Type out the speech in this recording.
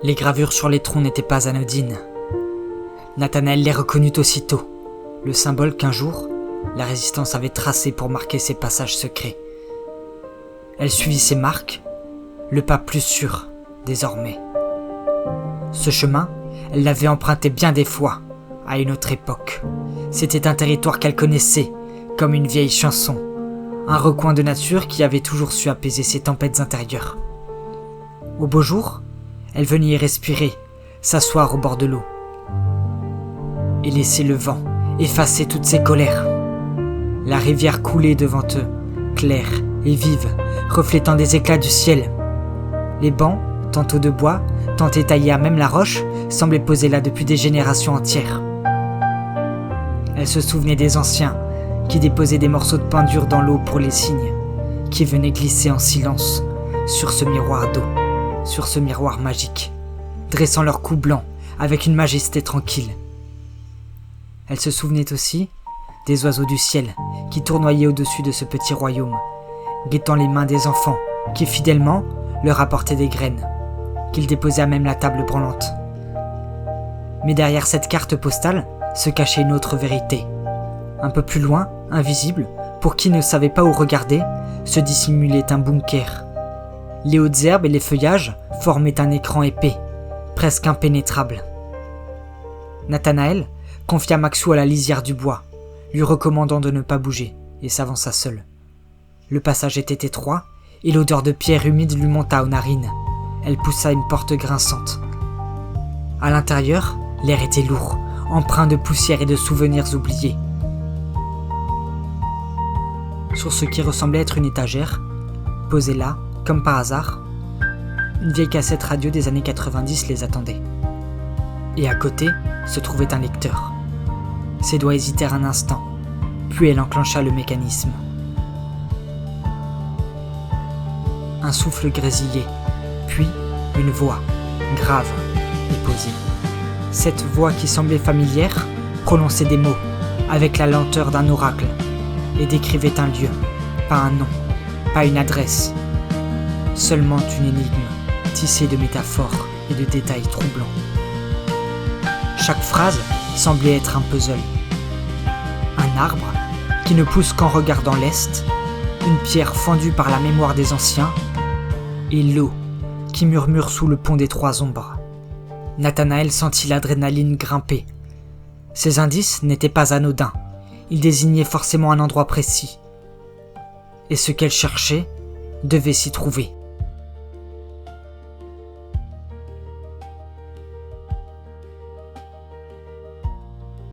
Les gravures sur les troncs n'étaient pas anodines. Nathanaël les reconnut aussitôt, le symbole qu'un jour, la résistance avait tracé pour marquer ses passages secrets. Elle suivit ces marques, le pas plus sûr, désormais. Ce chemin, elle l'avait emprunté bien des fois, à une autre époque. C'était un territoire qu'elle connaissait, comme une vieille chanson, un recoin de nature qui avait toujours su apaiser ses tempêtes intérieures. Au beau jour, elle venait y respirer, s'asseoir au bord de l'eau, et laisser le vent effacer toutes ses colères. La rivière coulait devant eux, claire et vive, reflétant des éclats du ciel. Les bancs, tantôt de bois, tantôt taillés à même la roche, semblaient posés là depuis des générations entières. Elle se souvenait des anciens, qui déposaient des morceaux de peinture dans l'eau pour les cygnes, qui venaient glisser en silence sur ce miroir d'eau, sur ce miroir magique, dressant leur cou blanc avec une majesté tranquille. Elle se souvenait aussi des oiseaux du ciel qui tournoyaient au-dessus de ce petit royaume, guettant les mains des enfants qui fidèlement leur apportaient des graines, qu'ils déposaient à même la table branlante. Mais derrière cette carte postale se cachait une autre vérité. Un peu plus loin, invisible, pour qui ne savait pas où regarder, se dissimulait un bunker. Les hautes herbes et les feuillages formaient un écran épais, presque impénétrable. Nathanaël confia Maxou à la lisière du bois, lui recommandant de ne pas bouger, et s'avança seul. Le passage était étroit, et l'odeur de pierre humide lui monta aux narines. Elle poussa une porte grinçante. À l'intérieur, l'air était lourd, empreint de poussière et de souvenirs oubliés. Sur ce qui ressemblait être une étagère, posée là, comme par hasard, une vieille cassette radio des années 90 les attendait. Et à côté se trouvait un lecteur. Ses doigts hésitèrent un instant, puis elle enclencha le mécanisme. Un souffle grésillait, puis une voix, grave et posée. Cette voix qui semblait familière prononçait des mots, avec la lenteur d'un oracle, et décrivait un lieu, pas un nom, pas une adresse, seulement une énigme, tissée de métaphores et de détails troublants. Chaque phrase semblait être un puzzle. Un arbre qui ne pousse qu'en regardant l'est, une pierre fendue par la mémoire des anciens, et l'eau qui murmure sous le pont des trois ombres. Nathanaël sentit l'adrénaline grimper. Ces indices n'étaient pas anodins, ils désignaient forcément un endroit précis. Et ce qu'elle cherchait devait s'y trouver.